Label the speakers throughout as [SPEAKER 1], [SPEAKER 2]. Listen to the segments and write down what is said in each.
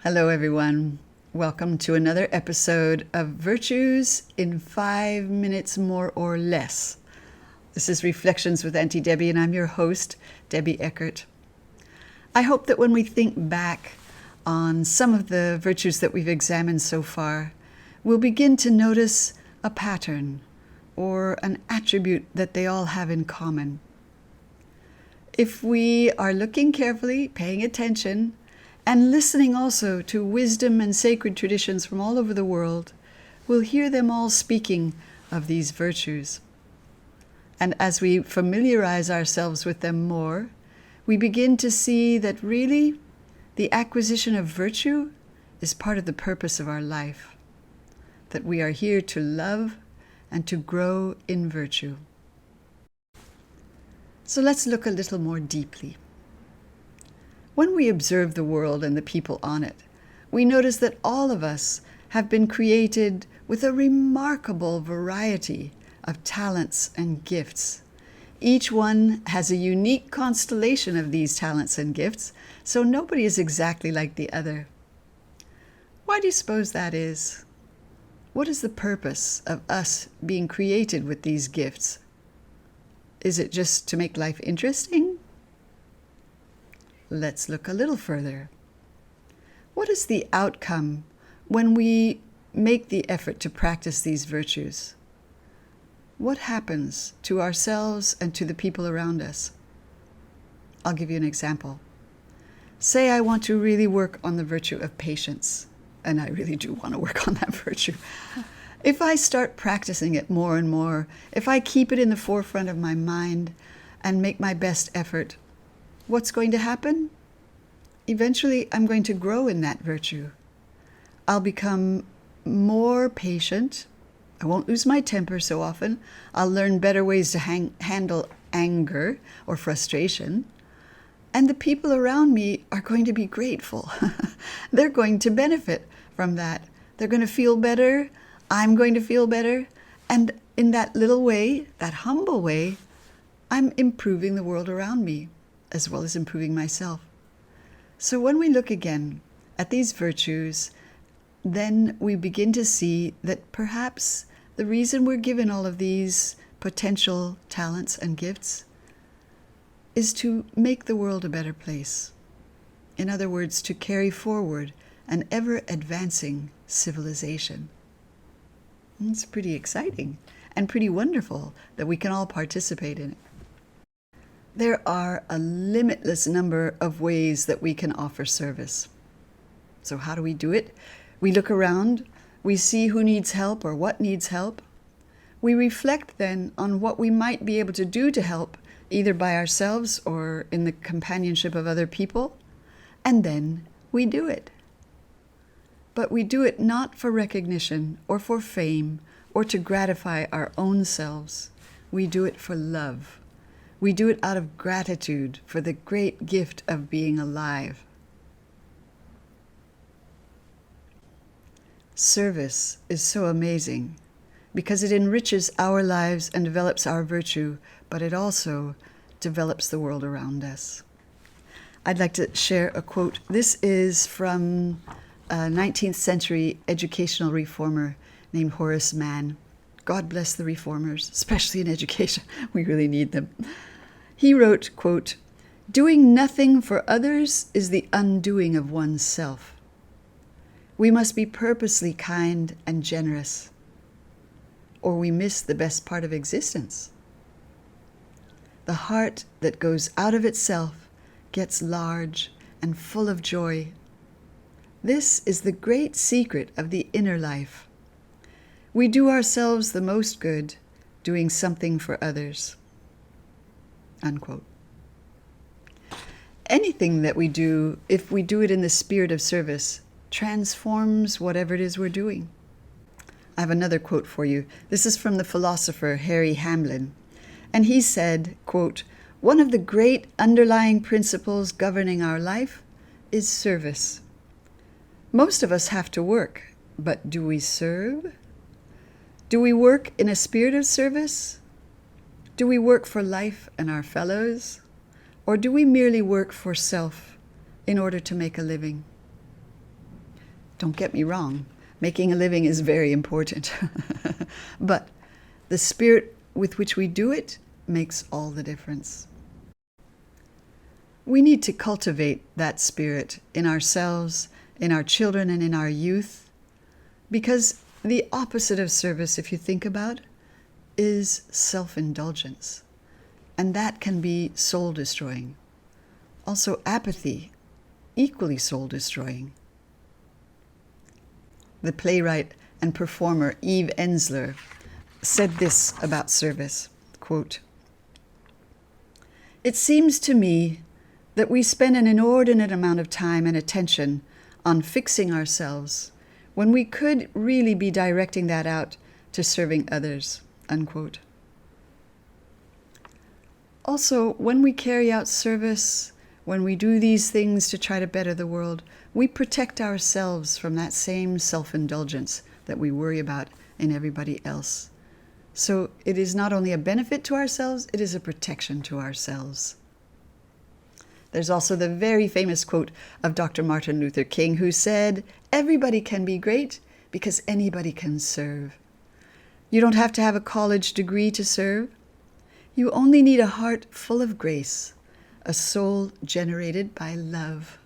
[SPEAKER 1] Hello, everyone. Welcome to another episode of Virtues in 5 minutes more or less. This is Reflections with Auntie Debbie, and I'm your host, Debbie Eckert. I hope that when we think back on some of the virtues that we've examined so far, we'll begin to notice a pattern or an attribute that they all have in common. If we are looking carefully, paying attention, and listening also to wisdom and sacred traditions from all over the world, we'll hear them all speaking of these virtues. And as we familiarize ourselves with them more, we begin to see that really the acquisition of virtue is part of the purpose of our life, that we are here to love and to grow in virtue. So let's look a little more deeply. When we observe the world and the people on it, we notice that all of us have been created with a remarkable variety of talents and gifts. Each one has a unique constellation of these talents and gifts, so nobody is exactly like the other. Why do you suppose that is? What is the purpose of us being created with these gifts? Is it just to make life interesting? Let's look a little further. What is the outcome when we make the effort to practice these virtues? What happens to ourselves and to the people around us? I'll give you an example. Say I want to really work on the virtue of patience, and I really do want to work on that virtue. If I start practicing it more and more, if I keep it in the forefront of my mind and make my best effort, what's going to happen? Eventually, I'm going to grow in that virtue. I'll become more patient. I won't lose my temper so often. I'll learn better ways to handle anger or frustration. And the people around me are going to be grateful. They're going to benefit from that. They're going to feel better. I'm going to feel better. And in that little way, that humble way, I'm improving the world around me, as well as improving myself. So when we look again at these virtues, then we begin to see that perhaps the reason we're given all of these potential talents and gifts is to make the world a better place. In other words, to carry forward an ever-advancing civilization. It's pretty exciting and pretty wonderful that we can all participate in it. There are a limitless number of ways that we can offer service. So how do we do it? We look around, we see who needs help or what needs help. We reflect then on what we might be able to do to help, either by ourselves or in the companionship of other people, and then we do it. But we do it not for recognition or for fame or to gratify our own selves. We do it for love. We do it out of gratitude for the great gift of being alive. Service is so amazing because it enriches our lives and develops our virtue, but it also develops the world around us. I'd like to share a quote. This is from a 19th century educational reformer named Horace Mann. God bless the reformers, especially in education. We really need them. He wrote, quote, "Doing nothing for others is the undoing of one's self. We must be purposely kind and generous, or we miss the best part of existence. The heart that goes out of itself gets large and full of joy. This is the great secret of the inner life. We do ourselves the most good doing something for others." Unquote. Anything that we do, if we do it in the spirit of service, transforms whatever it is we're doing. I have another quote for you. This is from the philosopher Harry Hamlin. And he said, quote, "One of the great underlying principles governing our life is service. Most of us have to work, but do we serve? Do we work in a spirit of service? Do we work for life and our fellows? Or do we merely work for self in order to make a living? Don't get me wrong, making a living is very important. But the spirit with which we do it makes all the difference. We need to cultivate that spirit in ourselves, in our children, and in our youth, because the opposite of service, if you think about, is self-indulgence. And that can be soul-destroying. Also, apathy, equally soul-destroying. The playwright and performer Eve Ensler said this about service, quote, "It seems to me that we spend an inordinate amount of time and attention on fixing ourselves when we could really be directing that out to serving others," unquote. Also, when we carry out service, when we do these things to try to better the world, we protect ourselves from that same self-indulgence that we worry about in everybody else. So it is not only a benefit to ourselves, it is a protection to ourselves. There's also the very famous quote of Dr. Martin Luther King, who said, "Everybody can be great because anybody can serve." You don't have to have a college degree to serve. You only need a heart full of grace, a soul generated by love.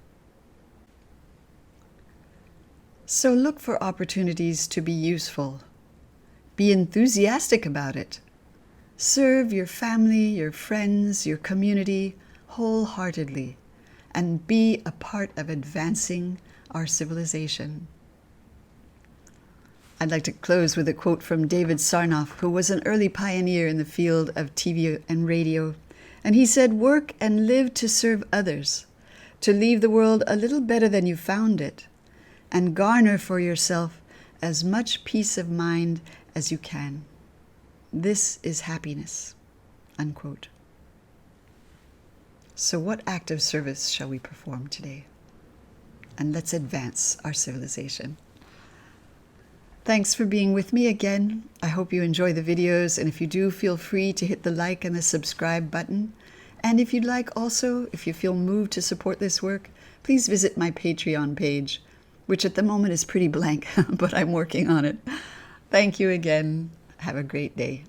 [SPEAKER 1] So look for opportunities to be useful. Be enthusiastic about it. Serve your family, your friends, your community wholeheartedly, and be a part of advancing our civilization. I'd like to close with a quote from David Sarnoff, who was an early pioneer in the field of TV and radio. And he said, "Work and live to serve others, to leave the world a little better than you found it, and garner for yourself as much peace of mind as you can. This is happiness," unquote. So what act of service shall we perform today? And let's advance our civilization. Thanks for being with me again. I hope you enjoy the videos, and if you do, feel free to hit the like and the subscribe button. And if you'd like also, if you feel moved to support this work, please visit my Patreon page, which at the moment is pretty blank, but I'm working on it. Thank you again. Have a great day.